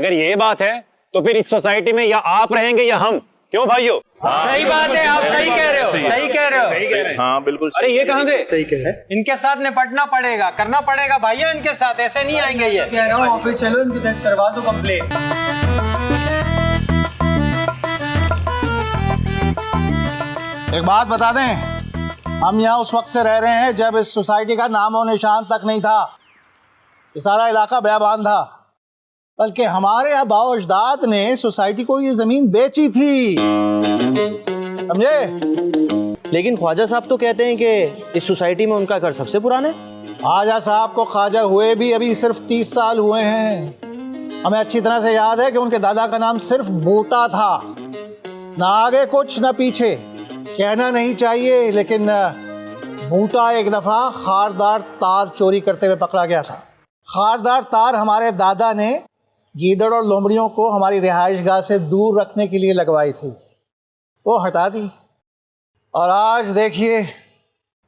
अगर ये बात है तो फिर इस सोसाइटी में या आप रहेंगे या हम। क्यों भाइयों? सही बात है, आप सही कह रहे हो, सही कह रहे हो। हाँ बिल्कुल। अरे ये कहाँ गए? सही कह रहे हैं। इनके साथ निपटना पड़ेगा, करना पड़ेगा भाइयों, इनके साथ ऐसे नहीं आएंगे ये। कह रहा हूँ ऑफिस चलो, इनकी दर्ज करवा दो कंप्लेंट। एक बात बता दें, हम यहाँ उस वक्त से रह रहे हैं जब इस सोसाइटी का नामो निशान तक नहीं था। ये सारा इलाका बेबान था, बल्कि हमारे आबाओ अजदाद ने सोसाइटी को ये जमीन बेची थी, समझे? लेकिन ख्वाजा साहब तो कहते हैं कि इस सोसाइटी में उनका घर सबसे पुराना है। ख्वाजा साहब को ख्वाजा हुए भी अभी सिर्फ 30 साल हुए हैं। हमें अच्छी तरह से याद है कि उनके दादा का नाम सिर्फ बूटा था, ना आगे कुछ ना पीछे। कहना नहीं चाहिए, लेकिन बूटा एक दफा खारदार तार चोरी करते हुए पकड़ा गया था। खारदार तार हमारे दादा ने गीदड़ और लोमड़ियों को हमारी रिहाइशगाह से दूर रखने के लिए लगवाई थी, वो हटा दी। और आज देखिए,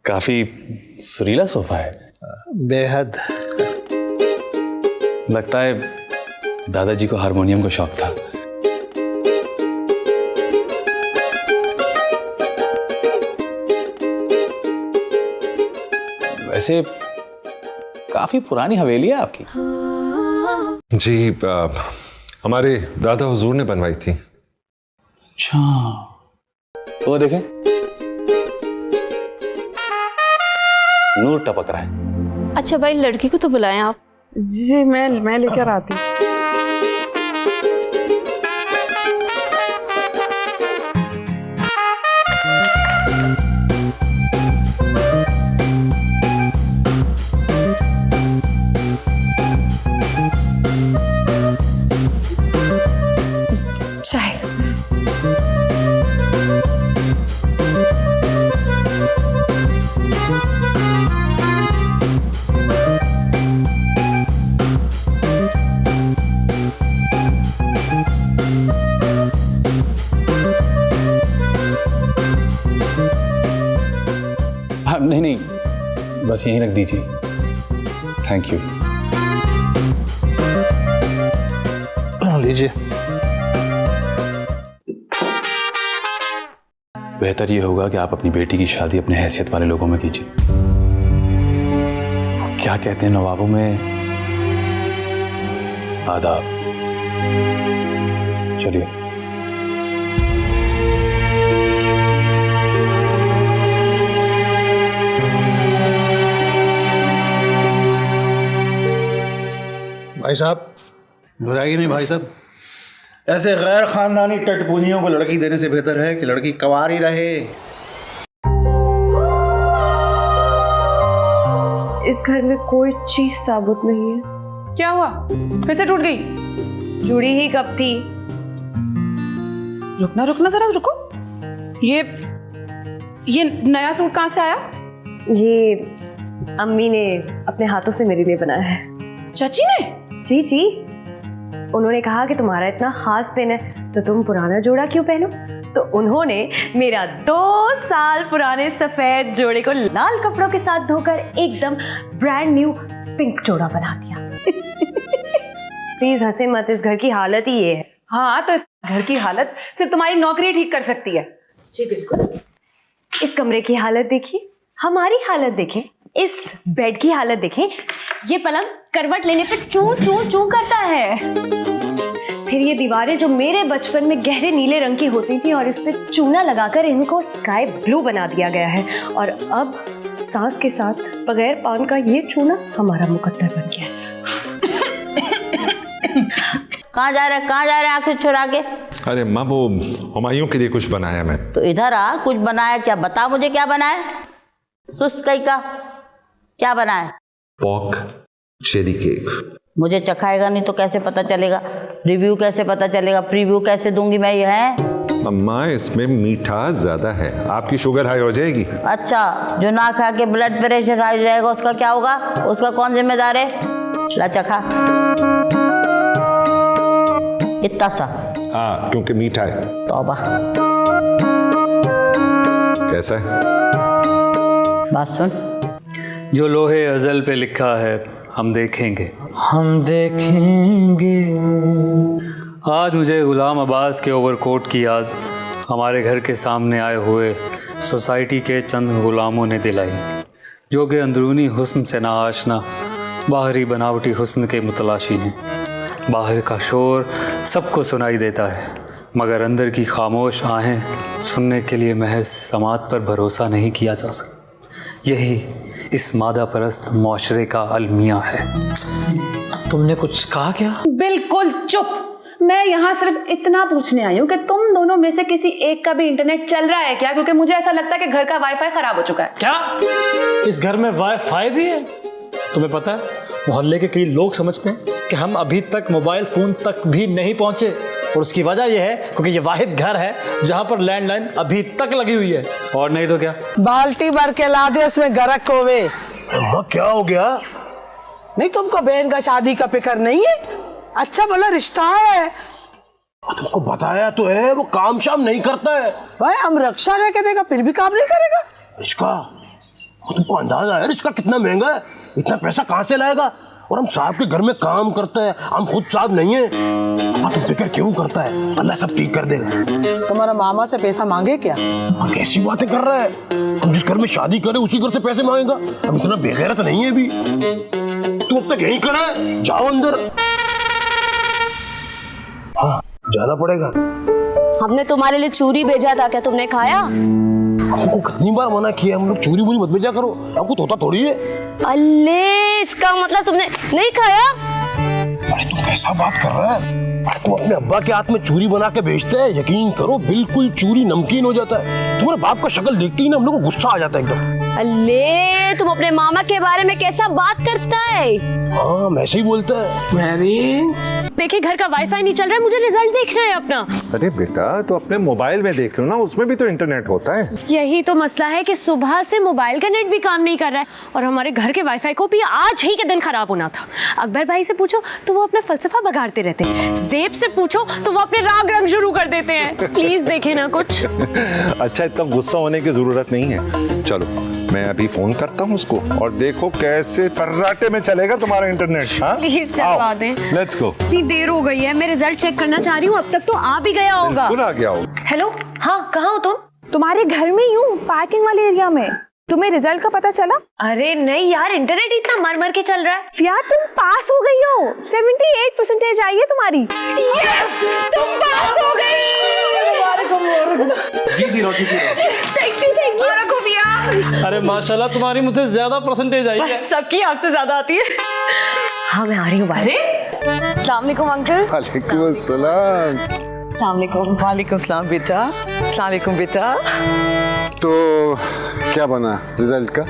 काफी सुरीला सोफा है। बेहद। लगता है दादाजी को हारमोनियम का शौक था। वैसे काफी पुरानी हवेली है आपकी। जी, हमारे दादा हुजूर ने बनवाई थी। अच्छा, तो देखें, नूर टपक रहा है। अच्छा भाई, लड़की को तो बुलाएं आप। जी मैं लेकर आती हूँ। चाय। हाँ, नहीं, बस यहीं रख दीजिए। Thank you. लीजिए। बेहतर ये होगा कि आप अपनी बेटी की शादी अपने हैसियत वाले लोगों में कीजिए। क्या कहते हैं नवाबों में, आदाब। चलिए। भाई साहब, घबराइए नहीं भाई साहब। ऐसे गैर खानदानी टटपूनियों को लड़की देने से बेहतर है कि लड़की कंवारी रहे। इस घर में कोई चीज साबुत नहीं है। क्या हुआ? फिर से टूट गई? जुड़ी ही कब थी? रुकना रुकना, जरा रुको। ये नया सूट कहाँ से आया? ये अम्मी ने अपने हाथों से मेरे लिए बनाया है। चाची ने? जी जी, उन्होंने कहा कि तुम्हारा इतना खास दिन है तो तुम पुराना जोड़ा क्यों पहनो। तो उन्होंने मेरा 2 साल पुराने सफेद जोड़े को लाल कपड़ों के साथ धोकर एकदम ब्रांड न्यू पिंक जोड़ा बना दिया। प्लीज हंसे मत, इस घर की हालत ही ये है। हाँ, तो इस घर की हालत सिर्फ तुम्हारी नौकरी ठीक कर सकती है। जी बिल्कुल। इस कमरे की हालत देखिए, हमारी हालत देखें, इस बेड की हालत देखें। ये पलंग करवट लेने पे चूं चूं चूं करता है। फिर ये दीवारें जो मेरे बचपन में गहरे नीले रंग की होती थी और इस पे चूना लगाकर इनको स्काई ब्लू बना दिया गया है। और अब सांस के साथ बगैर पान का ये चूना हमारा मुकद्दर बन गया है। कहाँ जा रहा है आंखें चुरा के? अरे माँ, वो हुमायूं के लिए कुछ बनाया मैं। तो इधर आ, कुछ बनाया क्या? बता मुझे क्या बनाया। सुस्त कहीं का क्या बनाया? Pock cherry cake. मुझे चखाएगा नहीं तो कैसे पता चलेगा? रिव्यू कैसे पता चलेगा? प्रीव्यू कैसे दूंगी मैं? ये है अम्मा, इसमें मीठा ज्यादा है, आपकी शुगर हाई हो जाएगी। अच्छा, जो ना खा के ब्लड प्रेशर हाई जाएगा उसका क्या होगा? उसका कौन जिम्मेदार है? ला चखा। इतना सा? हाँ, क्योंकि मीठा है। तौबा। कैसा है? बात सुन। जो लोहे अजल पे लिखा है हम देखेंगे। हम देखेंगे। आज मुझे गुलाम अब्बास के ओवरकोट की याद हमारे घर के सामने आए हुए सोसाइटी के चंद गुलामों ने दिलाई, जो कि अंदरूनी हुस्न से ना आशना, बाहरी बनावटी हुस्न के मुतलाशी हैं। बाहर का शोर सबको सुनाई देता है, मगर अंदर की खामोश आहें सुनने के लिए महज समात पर भरोसा नहीं किया जा सकता। यही इस मादा परस्त मुआशरे का अलमिया है। तुमने कुछ कहा क्या? बिल्कुल चुप। मैं यहाँ सिर्फ इतना पूछने आई हूँ कि तुम दोनों में से किसी एक का भी इंटरनेट चल रहा है क्या, क्योंकि मुझे ऐसा लगता है कि घर का वाईफाई खराब हो चुका है। क्या इस घर में वाईफाई भी है? तुम्हें पता है, मोहल्ले के कई लोग समझते हैं कि हम अभी तक मोबाइल फोन तक भी नहीं पहुंचे, और उसकी वजह यह है क्योंकि ये वाहिद घर है जहां पर लैंडलाइन अभी तक लगी हुई है। और नहीं तो क्या? बाल्टी भर के ला दे, उसमें गरक होवे। अम्मा क्या हो गया? नहीं, तुमको बहन का शादी का फिक्र नहीं है? अच्छा भला रिश्ता है। तुमको बताया तो है, वो काम शाम नहीं करता है। भाई हम रक्षा लेके देगा फिर भी काम नहीं करेगा। रिश्का, तुमको अंदाजा है रिश्का कितना महंगा है? इतना पैसा कहाँ से लाएगा? और हम साहब के घर में काम करते हैं, हम खुद साहब नहीं है। तुम फिक्र क्यों करता है? अल्लाह सब ठीक कर देगा। तुम्हारा मामा से पैसा मांगे क्या? कैसी बातें कर रहा है? हम जिस घर में शादी करें उसी घर से पैसे मांगेगा? हम इतना बेगैरत नहीं है अभी। तू अब तक यहीं खड़ा है, जाओ अंदर। हाँ, जाना पड़ेगा। हमने तुम्हारे लिए चूरी भेजा था, क्या तुमने खाया? हमको कितनी बार मना किया, हम लोग चूरी वूरी मत भेजा करो, हमको तोता थोड़ी है। अल्ले, इसका मतलब तुमने नहीं खाया? अरे तू कैसा बात कर रहा है? अरे तू अपने अब्बा के हाथ में चूरी बना के बेचते है, यकीन करो बिल्कुल चूरी नमकीन हो जाता है। तुम्हारे बाप का शक्ल देखते ही ना हम लोग को गुस्सा आ जाता है एकदम। अल्ले, तुम अपने मामा के बारे में कैसा बात करता है? हाँ, मैं ऐसे ही बोलता है। देखिए, घर का वाईफाई नहीं चल रहा है, मुझे रिजल्ट देखना है अपना। अरे बेटा, तो अपने मोबाइल में देख लो ना, उसमें भी तो इंटरनेट होता है। यही तो मसला है कि सुबह से मोबाइल का नेट भी काम नहीं कर रहा है, और हमारे घर के वाईफाई को भी आज ही के दिन खराब होना था। अकबर भाई से पूछो तो वो अपना फलसफा बगाड़ते रहते हैं, ज़ेब से पूछो तो वो अपने राग रंग शुरू कर देते हैं। प्लीज देखे ना कुछ। अच्छा, इतना गुस्सा होने की जरूरत नहीं है। चलो मैं अभी फोन करता हूँ उसको, और देखो कैसे फर्राटे में चलेगा तुम्हारा इंटरनेट। हाँ, प्लीज चलवा दें। Let's go. इतनी देर हो गई है, मैं रिजल्ट चेक करना चाह रही हूँ, अब तक तो आ भी गया होगा। बिल्कुल आ गया होगा। हेलो, हाँ कहाँ हो तुम? तुम्हारे घर में यूं पार्किंग वाले एरिया में। तुम्हें रिजल्ट का पता चला? अरे नहीं यार, इंटरनेट इतना मर मर के चल रहा है। यार तुम पास हो गई हो, 78% आई है तुम्हारी। यस, तुम पास हो गई। जीती रहो, जीती रहो। Thank you, thank you. रखो भैया। अरे माशाल्लाह, तुम्हारी मुझसे ज्यादा परसेंटेज आई है। सबकी आपसे ज्यादा आती है। हाँ मैं आ रही हूँ बाहर। अस्सलाम वालेकुम अंकल। वालेकुम अस्सलाम। अस्सलाम वालेकुम। वालेकुम सलाम बेटा। अस्सलाम वालेकुम बेटा। तो क्या बना रिजल्ट का?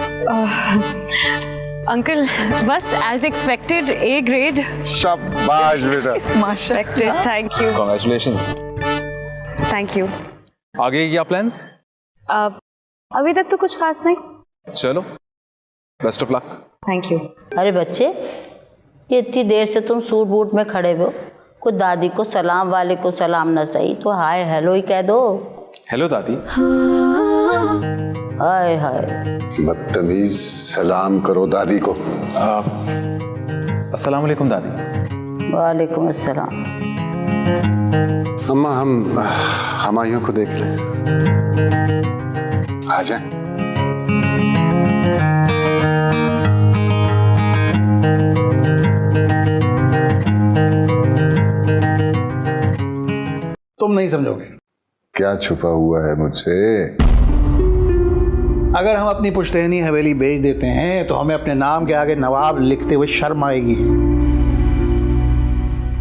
अंकल बस एज एक्सपेक्टेड A ग्रेड। शाबाश बेटा। Expected. Thank you. Congratulations. Thank you. आगे क्या प्लान्स? अभी तक तो कुछ खास नहीं। चलो, best of luck. Thank you. अरे बच्चे, ये इतनी देर से तुम सूट बूट में खड़े हो, कुछ दादी को सलाम वालेकुम सलाम न सही तो हाय हेलो ही कह दो। हेलो दादी। हाय हाय, बदतमीज, सलाम करो दादी को। अस्सलाम वालेकुम दादी। वालेकुम अस्सलाम। अम्मा, हम हमायूं को देख लें। आ जाए। तुम नहीं समझोगे। क्या छुपा हुआ है मुझसे? अगर हम अपनी पुश्तैनी हवेली बेच देते हैं तो हमें अपने नाम के आगे नवाब लिखते हुए शर्म आएगी।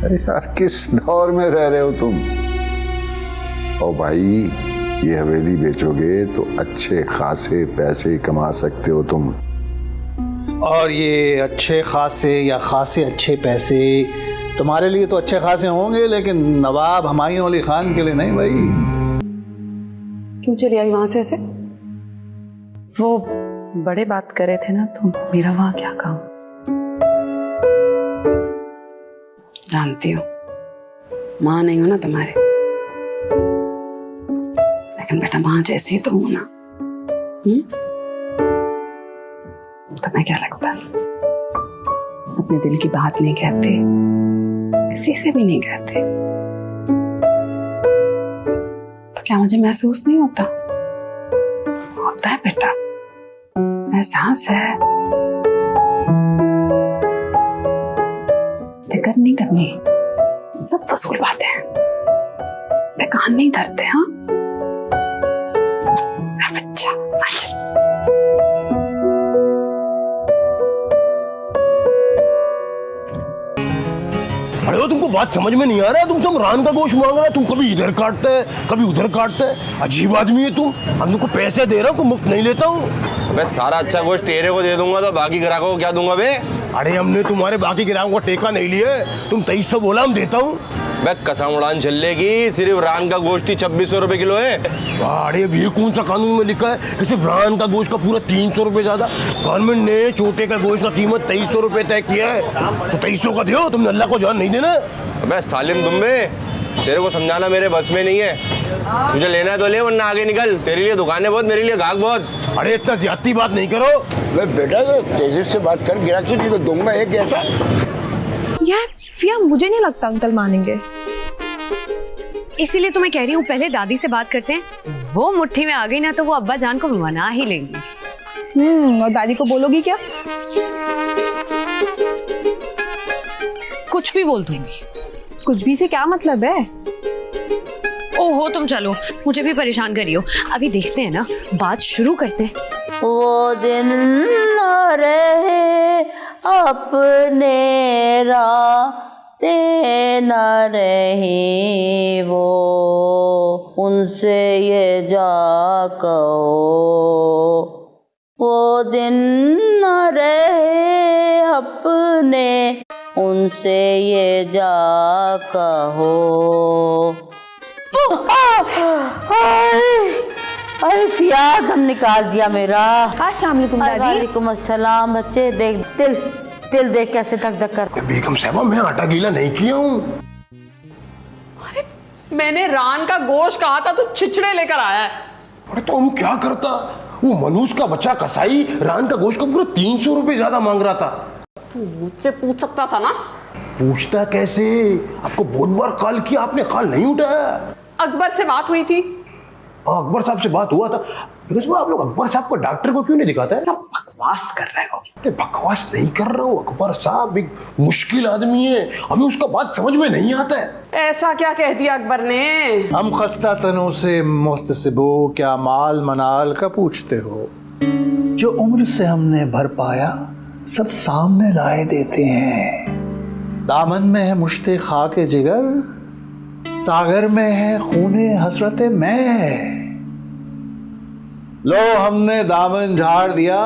अरे यार, किस दौर में रह रहे हो तुम? ओ भाई, ये हवेली बेचोगे तो अच्छे खासे पैसे कमा सकते हो तुम। और ये अच्छे खासे या खासे अच्छे पैसे तुम्हारे लिए तो अच्छे खासे होंगे, लेकिन नवाब हुमायूं अली खान के लिए नहीं भाई। क्यों चली आई वहां से ऐसे? वो बड़े बात कर रहे थे ना, तो मेरा वहां क्या काम? जानती हूँ माँ नहीं हो ना तुम्हारे, लेकिन बेटा माँ जैसी ही तो हो ना। तुम्हें क्या लगता है अपने दिल की बात नहीं कहते, किसी से भी नहीं कहते, तो क्या मुझे महसूस नहीं होता? होता है बेटा, एहसास है। फिक्र नहीं करनी, सब फजूल बातें हैं, मैं कान नहीं धरते। हाँ बच्चा, अच्छा अरे वो तुमको बात समझ में नहीं आ रहा है? तुमसे हम रान का गोश्त मांग रहे हैं, तुम कभी इधर काटते है कभी उधर काटते है। अजीब आदमी है तुम। हम तुमको पैसे दे रहा हूँ, मुफ्त नहीं लेता हूँ। मैं सारा अच्छा गोश्त तेरे को दे दूंगा तो बाकी ग्राहकों को क्या दूंगा बे? अरे हमने तुम्हारे बाकी ग्राहकों का टेका नहीं लिया, तुम 2300 बोला, हम देता हूँ। मैं कसम उड़ान चलेगी, सिर्फ रान का गोश्त ही 2600 रुपए किलो है। अरे अब ये कौन सा कानून में लिखा है कि सिर्फ रान का गोश्त का पूरा 300 रुपए ज्यादा? गवर्नमेंट ने छोटे का गोश्त का कीमत 2300 रुपए तय किया है, तो 2300 का दो, तुमने अल्लाह को जान नहीं देना। अबे सालिम दुम्बे, तेरे को समझाना मेरे बस में नहीं है। तुझे लेना है तो ले, वरना आगे निकल। तेरे लिए दुकानें बहुत, मेरे लिए गाहक बहुत। अरे इतना ज्यादती बात नहीं करो। बेटा तो तेजी से बात कर, गिरा क्यों तो दूंगा एक ऐसा। यार फिया, मुझे नहीं लगता अंकल मानेंगे, इसीलिए तो मैं कह रही हूँ पहले दादी से बात करते हैं। वो मुट्ठी में आ गई ना तो वो अब्बा जान को मना ही लेंगी। और दादी को बोलोगी क्या? कुछ भी बोल दूंगी। कुछ भी से क्या मतलब है? ओहो तुम चलो, मुझे भी परेशान करियो। अभी देखते हैं ना, बात शुरू करते हैं। वो दिन न रहे अपने रातें न रही, वो उनसे ये जा कहो। वो दिन न रहे अपने, उनसे ये जा कहो। अरे फिया दम निकाल दिया मेरा। अस्सलाम वालेकुम दादी। वालेकुम अस्सलाम। बच्चे देख, दिल देख कैसे धक धक करता। बेगम साहबा, मैं आटा गीला नहीं किया हूँ। अरे मैंने रान का गोश्त कहा था, तो छिछड़े लेकर आया है। अरे तो हम क्या करता, वो मनूस का बच्चा कसाई रान का गोश्त का पूरा 300 रुपए ज्यादा मांग रहा था। तू मुझसे पूछ सकता था ना। पूछता कैसे? आपको बहुत बार कॉल किया, आपने कॉल नहीं उठाया। अकबर से बात हुई थी। अकबर साहब से बात हुआ था। लेकिन आप लोग अकबर साहब को डॉक्टर को क्यों नहीं दिखाते हैं? बकवास कर रहे हो। बकवास नहीं कर रहा हूँ, अकबर साहब एक मुश्किल आदमी है, हमें उसका बात समझ में नहीं आता है। ऐसा क्या कह दिया अकबर ने? हम खस्ता तनों से मुहतसिबो क्या माल मनाल का पूछते हो? जो उम्र से हमने भर पाया सब सामने लाए देते हैं। दामन में है मुश्ते खाके जिगर, सागर में है खूने हसरते मैं। लो हमने दामन झाड़ दिया,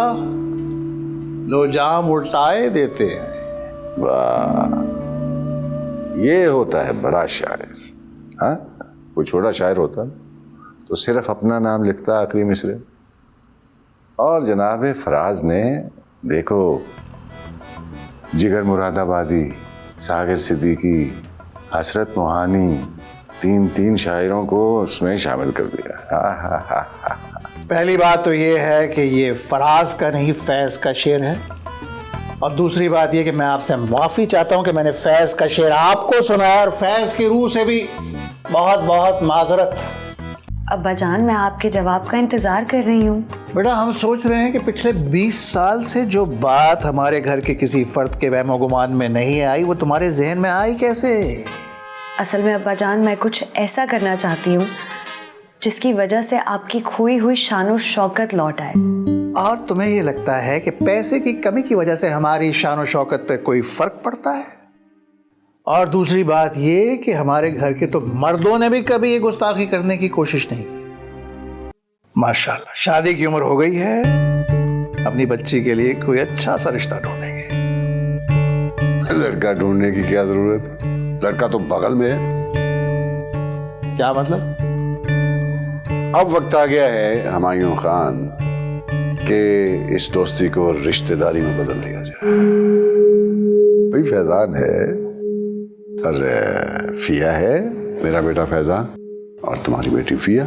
लो जाम उल्टाए देते हैं। वाह, ये होता है बड़ा शायर। हाँ, कोई छोटा शायर होता तो सिर्फ अपना नाम लिखता आखिरी मिसरे। और जनाब फराज ने देखो, जिगर मुरादाबादी, सागर सिद्दीकी, हसरत मोहानी, तीन शायरों को उसमें शामिल कर दिया। पहली बात तो ये है कि ये फराज का नहीं फैज का शेर है, और दूसरी बात ये कि मैं आपसे माफ़ी चाहता हूँ कि मैंने फैज का शेर आपको सुनाया, और फैज की रूह से भी बहुत बहुत माजरत। अब्बा जान, मैं आपके जवाब का इंतजार कर रही हूँ। बेटा, हम सोच रहे हैं कि पिछले 20 साल से जो बात हमारे घर के किसी फर्द के वहमो गुमान में नहीं आई, वो तुम्हारे जहन में आई कैसे? असल में अब्बा जान, मैं कुछ ऐसा करना चाहती हूँ जिसकी वजह से आपकी खोई हुई शान शौकत लौट आए। और तुम्हें ये लगता है कि पैसे की कमी की वजह से हमारी शान शौकत पे कोई फर्क पड़ता है? और दूसरी बात ये कि हमारे घर के तो मर्दों ने भी कभी ये गुस्ताखी करने की कोशिश नहीं की। माशाल्लाह, शादी की उम्र हो गई है, अपनी बच्ची के लिए कोई अच्छा सा रिश्ता ढूंढेंगे। लड़का ढूंढने की क्या जरूरत है, लड़का तो बगल में है। क्या मतलब? अब वक्त आ गया है हुमायूं खान कि इस दोस्ती को रिश्तेदारी में बदल दिया जाए। भाई फैजान है और फिया है, मेरा बेटा फैजान और तुम्हारी बेटी फिया।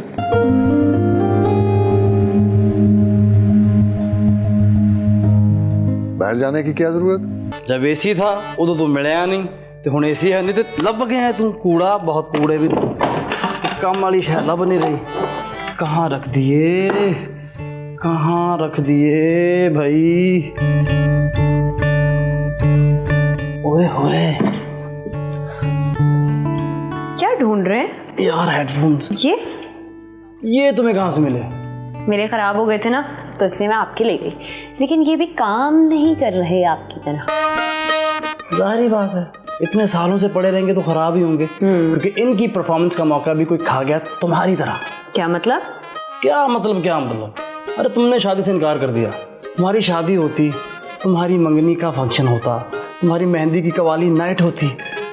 बाहर जाने की क्या जरूरत? जब एसी था उदों तू मिलया नहीं ते हुण एसी है नहीं ते लभ गया तू कूड़ा। बहुत कूड़े भी काम वाली शै लभ नहीं रही। कहाँ रख दिए, कहाँ रख दिए भाई? ओए होए, क्या ढूंढ रहे हैं यार? हेडफोन्स। ये तुम्हें कहाँ से मिले? मेरे खराब हो गए थे ना, तो इसलिए मैं आपके ले गई, लेकिन ये भी काम नहीं कर रहे आपकी तरह। जाहिर बात है, इतने सालों से पड़े रहेंगे तो खराब ही होंगे, क्योंकि इनकी परफॉर्मेंस का मौका भी कोई खा गया तुम्हारी तरह। क्या मतलब? क्या मतलब? अरे तुमने शादी से इनकार कर दिया। तुम्हारी शादी होती, तुम्हारी मंगनी का फंक्शन होता, तुम्हारी मेहंदी की कवाली नाइट होती,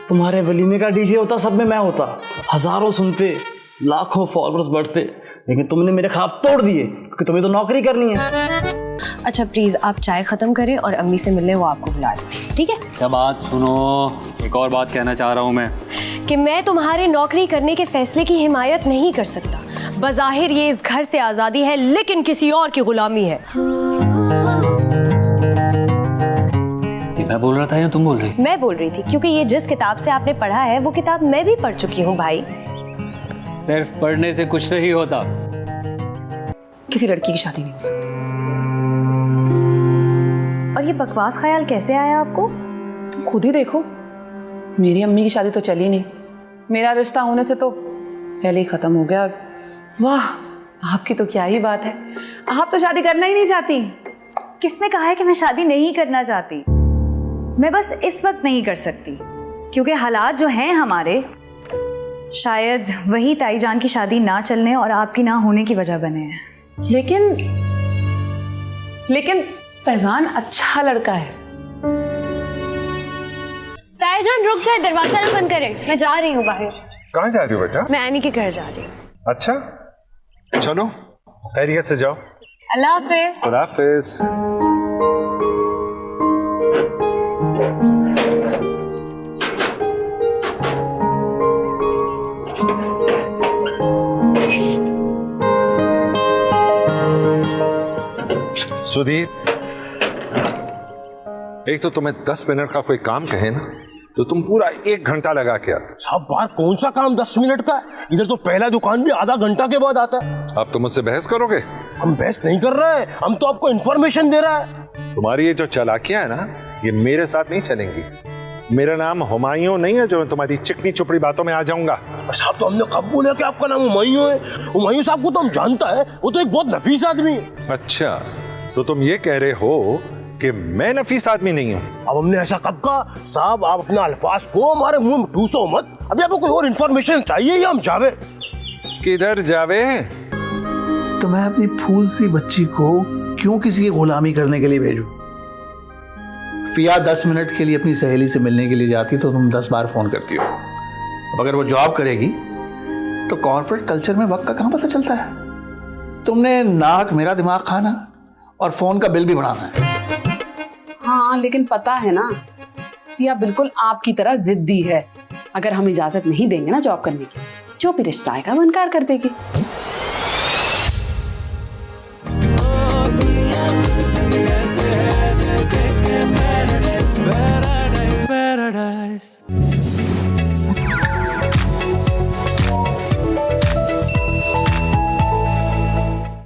तुम्हारे वलीमे का डीजे होता, सब में मैं होता, हजारों सुनते, लाखों फॉलोअर्स बढ़ते, लेकिन तुमने मेरे ख्वाब तोड़ दिए क्योंकि तुम्हें तो नौकरी करनी है। अच्छा प्लीज आप चाय खत्म करें और अम्मी से मिलने वो आपको बुला रही थी, ठीक है? अच्छा बात सुनो, एक और बात कहना चाह रहा हूँ मैं कि मैं तुम्हारे नौकरी करने के फैसले की हिमायत नहीं कर सकता। बज़ाहिर ये इस घर से आज़ादी है, लेकिन किसी और की गुलामी है। मैं बोल रहा था या तुम बोल रही थी? मैं बोल रही थी, क्योंकि ये जिस किताब से आपने पढ़ा है वो किताब मैं भी पढ़ चुकी हूँ भाई। सिर्फ पढ़ने से कुछ नहीं होता। किसी लड़की की शादी नहीं हो सकती। और ये बकवास ख्याल कैसे आया आपको? तुम खुद ही देखो, मेरी अम्मी की शादी तो चली नहीं, मेरा रिश्ता होने से तो पहले ही खत्म हो गया। और वाह, आपकी तो क्या ही बात है, आप तो शादी करना ही नहीं चाहती। किसने कहा है कि मैं शादी नहीं करना चाहती? मैं बस इस वक्त नहीं कर सकती क्योंकि हालात जो हैं हमारे, शायद वही ताईजान की शादी ना चलने और आपकी ना होने की वजह बने हैं। लेकिन फैजान अच्छा लड़का है। ताईजान रुक जाए, दरवाजा ना बंद करें, मैं जा रही हूँ बाहर। कहाँ जा रही हो बेटा? मैं एनी के घर जा रही हूँ। अच्छा चलो, खैरियत से जाओ। अल्लाह हाफिज। खुदा हाफिज। सुधीर, एक तो तुम्हें 10 मिनट का कोई काम कहे ना तो तुम पूरा 1 घंटा लगा के आते। साहब बाहर कौन सा काम 10 मिनट का है? इधर तो पहला दुकान भी आधा घंटा के बाद आता है। अब तुम मुझसे बहस करोगे? हम बहस नहीं कर रहे हैं, हम तो आपको इन्फॉर्मेशन दे रहा है। तुम्हारी ये जो चालाकियां है ना, ये मेरे साथ नहीं चलेंगी। मेरा नाम हुमायूं नहीं है जो मैं तुम्हारी चिकनी चुपड़ी बातों में आ जाऊंगा। साहब तो हमने कब बोला कि आपका नाम हुमायूं है? हुमायूं साहब को तो हम जानता है, वो तो एक बहुत नफीस आदमी है। अच्छा, तो तुम ये कह रहे हो कि मैं नफीस आदमी नहीं हूँ? अब हमने ऐसा कब कहा? साहब आप अपना अल्फाज को हमारे मुंह में ठूसो मत। अभी आपको कोई और इन्फॉर्मेशन चाहिए या हम जावे? किधर जावे? तो मैं अपनी फूल सी बच्ची को क्यों किसी की गुलामी करने के लिए भेजूं? फिया 10 मिनट के लिए अपनी सहेली से मिलने के लिए जाती तो तुम 10 बार फोन करती हो। अब अगर वो जॉब करेगी तो कॉर्पोरेट कल्चर में वक्त का कहाँ पता चलता है? तुमने नाक मेरा दिमाग खाना और फोन का बिल भी बढ़ाना है। हाँ लेकिन पता है ना, फिया बिल्कुल आपकी तरह जिद्दी है। अगर हम इजाजत नहीं देंगे ना जॉब करने की, जो भी रिश्ता आएगा वो इनकार कर देगी। Paradise.